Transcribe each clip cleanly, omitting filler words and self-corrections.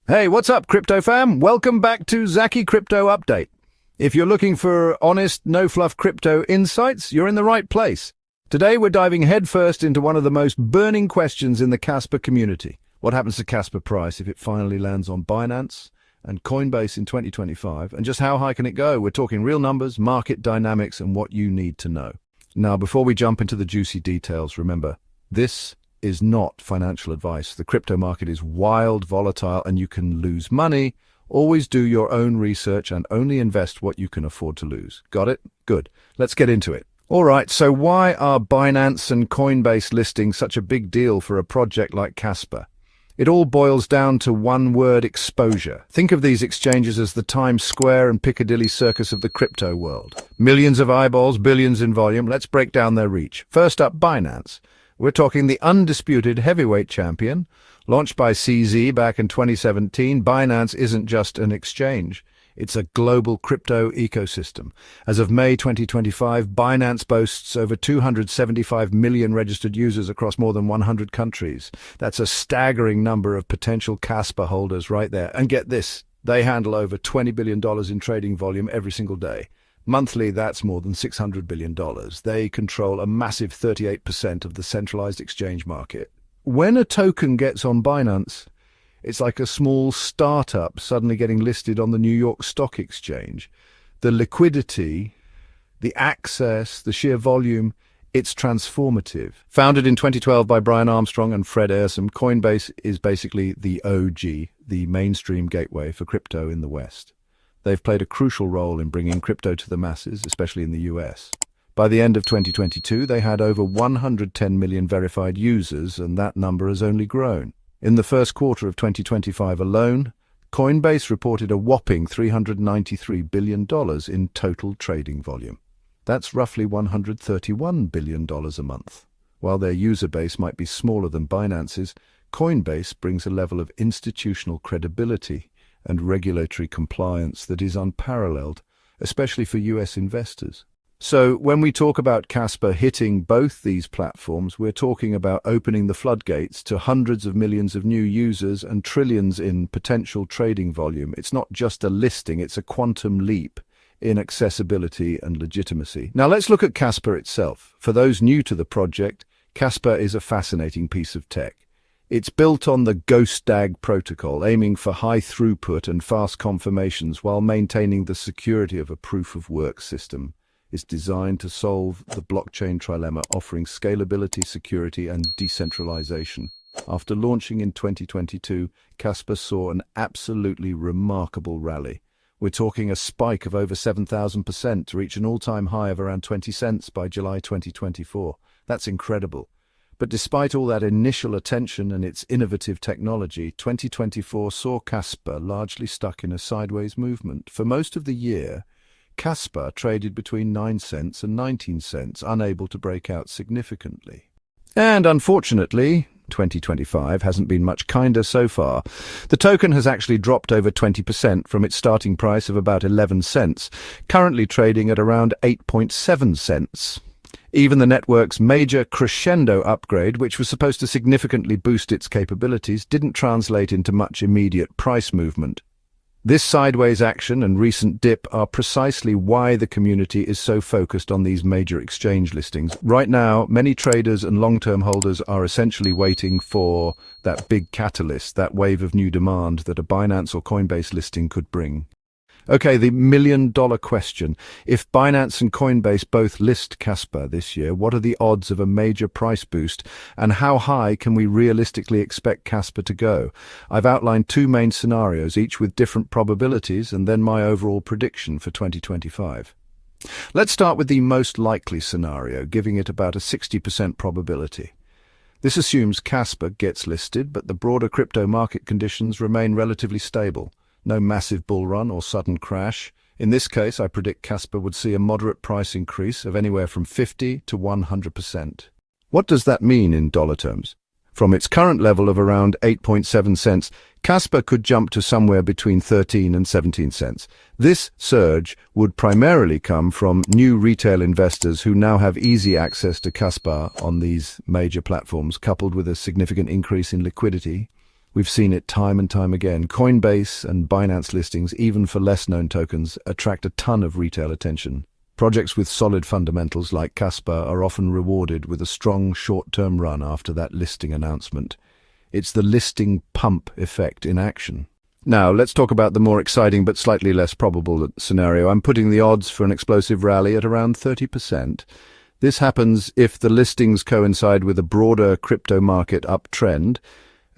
Hey, what's up, crypto fam? Welcome back to Zacchy Crypto Update. If you're looking for honest, no-fluff crypto insights, you're in the right place. Today, we're diving headfirst into one of the most burning questions in the Kaspa community. What happens to Kaspa price if it finally lands on Binance and Coinbase in 2025? And just how high can it go? We're talking real numbers, market dynamics, and what you need to know. Now, before we jump into the juicy details, remember, this is not financial advice. The crypto market is wild, volatile, and you can lose money. Always do your own research and only invest what you can afford to lose. Got it? Good. Let's get into it. All right, so why are Binance and Coinbase listings such a big deal for a project like Kaspa? It all boils down to one word: exposure. Think of these exchanges as the Times Square and Piccadilly circus of the crypto world. Millions of eyeballs, billions in volume. Let's break down their reach. First up, Binance. We're talking the undisputed heavyweight champion. Launched by CZ back in 2017, Binance isn't just an exchange. It's a global crypto ecosystem. As of May 2025, Binance boasts over 275 million registered users across more than 100 countries. That's a staggering number of potential Kaspa holders right there. And get this, they handle over $20 billion in trading volume every single day. Monthly, that's more than $600 billion. They control a massive 38% of the centralized exchange market. When a token gets on Binance, it's like a small startup suddenly getting listed on the New York Stock Exchange. The liquidity, the access, the sheer volume, it's transformative. Founded in 2012 by Brian Armstrong and Fred Ehrsam, Coinbase is basically the OG, the mainstream gateway for crypto in the West. They've played a crucial role in bringing crypto to the masses, especially in the US. By the end of 2022, they had over 110 million verified users, and that number has only grown. In the first quarter of 2025 alone, Coinbase reported a whopping $393 billion in total trading volume. That's roughly $131 billion a month. While their user base might be smaller than Binance's, Coinbase brings a level of institutional credibility and regulatory compliance that is unparalleled, especially for US investors. So when we talk about Kaspa hitting both these platforms, we're talking about opening the floodgates to hundreds of millions of new users and trillions in potential trading volume. It's not just a listing, it's a quantum leap in accessibility and legitimacy. Now let's look at Kaspa itself. For those new to the project, Kaspa is a fascinating piece of tech. It's built on the Ghost DAG protocol, aiming for high throughput and fast confirmations while maintaining the security of a proof-of-work system. It's designed to solve the blockchain trilemma, offering scalability, security, and decentralization. After launching in 2022, Kaspa saw an absolutely remarkable rally. We're talking a spike of over 7,000% to reach an all-time high of around 20 cents by July 2024. That's incredible. But despite all that initial attention and its innovative technology, 2024 saw Kaspa largely stuck in a sideways movement. For most of the year, Kaspa traded between 9 cents and 19 cents, unable to break out significantly. And unfortunately, 2025 hasn't been much kinder so far. The token has actually dropped over 20% from its starting price of about 11 cents, currently trading at around 8.7 cents. Even the network's major crescendo upgrade, which was supposed to significantly boost its capabilities, didn't translate into much immediate price movement. This sideways action and recent dip are precisely why the community is so focused on these major exchange listings. Right now, many traders and long-term holders are essentially waiting for that big catalyst, that wave of new demand that a Binance or Coinbase listing could bring. Okay, the million-dollar question. If Binance and Coinbase both list Kaspa this year, what are the odds of a major price boost, and how high can we realistically expect Kaspa to go? I've outlined two main scenarios, each with different probabilities, and then my overall prediction for 2025. Let's start with the most likely scenario, giving it about a 60% probability. This assumes Kaspa gets listed, but the broader crypto market conditions remain relatively stable. No massive bull run or sudden crash. In this case, I predict Kaspa would see a moderate price increase of anywhere from 50 to 100%. What does that mean in dollar terms? From its current level of around 8.7 cents, Kaspa could jump to somewhere between 13 and 17 cents. This surge would primarily come from new retail investors who now have easy access to Kaspa on these major platforms, coupled with a significant increase in liquidity. We've seen it time and time again. Coinbase and Binance listings, even for less-known tokens, attract a ton of retail attention. Projects with solid fundamentals like Kaspa are often rewarded with a strong short-term run after that listing announcement. It's the listing pump effect in action. Now, let's talk about the more exciting but slightly less probable scenario. I'm putting the odds for an explosive rally at around 30%. This happens if the listings coincide with a broader crypto market uptrend.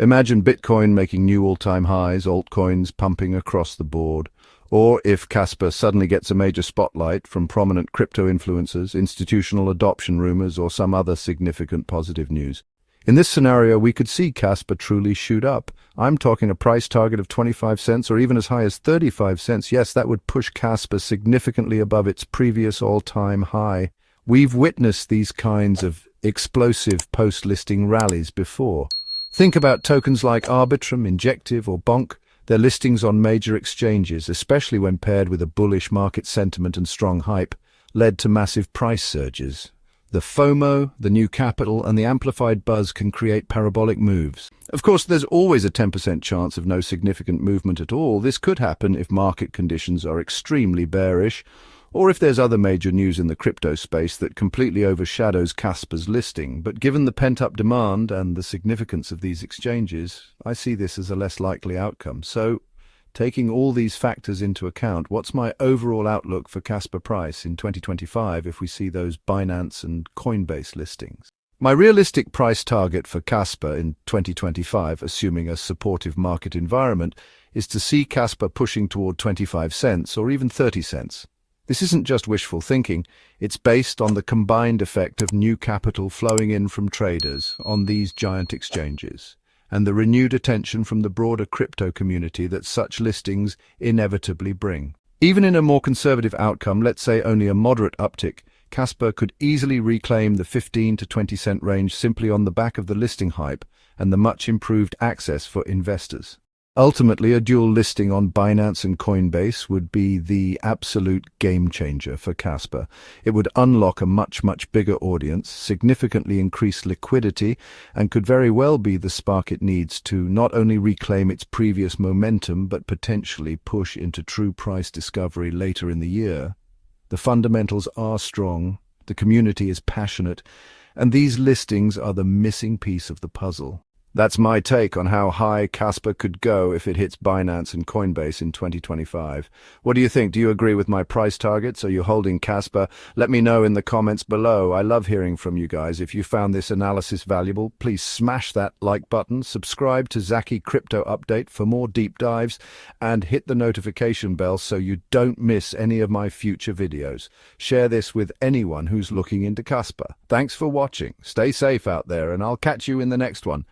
Imagine Bitcoin making new all-time highs, altcoins pumping across the board. Or if Kaspa suddenly gets a major spotlight from prominent crypto influencers, institutional adoption rumors, or some other significant positive news. In this scenario, we could see Kaspa truly shoot up. I'm talking a price target of 25 cents or even as high as 35 cents. Yes, that would push Kaspa significantly above its previous all-time high. We've witnessed these kinds of explosive post-listing rallies before. Think about tokens like Arbitrum, Injective, or Bonk. Their listings on major exchanges, especially when paired with a bullish market sentiment and strong hype, led to massive price surges. The FOMO, the new capital, and the amplified buzz can create parabolic moves. Of course, there's always a 10% chance of no significant movement at all. This could happen if market conditions are extremely bearish, or if there's other major news in the crypto space that completely overshadows Kaspa's listing. But given the pent-up demand and the significance of these exchanges, I see this as a less likely outcome. So, taking all these factors into account, what's my overall outlook for Kaspa price in 2025 if we see those Binance and Coinbase listings? My realistic price target for Kaspa in 2025, assuming a supportive market environment, is to see Kaspa pushing toward 25 cents or even 30 cents. This isn't just wishful thinking, it's based on the combined effect of new capital flowing in from traders on these giant exchanges, and the renewed attention from the broader crypto community that such listings inevitably bring. Even in a more conservative outcome, let's say only a moderate uptick, Kaspa could easily reclaim the 15 to 20 cent range simply on the back of the listing hype and the much improved access for investors. Ultimately, a dual listing on Binance and Coinbase would be the absolute game changer for Kaspa. It would unlock a much bigger audience, significantly increase liquidity, and could very well be the spark it needs to not only reclaim its previous momentum, but potentially push into true price discovery later in the year. The fundamentals are strong, the community is passionate, and these listings are the missing piece of the puzzle. That's my take on how high Kaspa could go if it hits Binance and Coinbase in 2025. What do you think? Do you agree with my price targets? Are you holding Kaspa? Let me know in the comments below. I love hearing from you guys. If you found this analysis valuable, please smash that like button, subscribe to Zacchy Crypto Update for more deep dives, and hit the notification bell so you don't miss any of my future videos. Share this with anyone who's looking into Kaspa. Thanks for watching. Stay safe out there, and I'll catch you in the next one.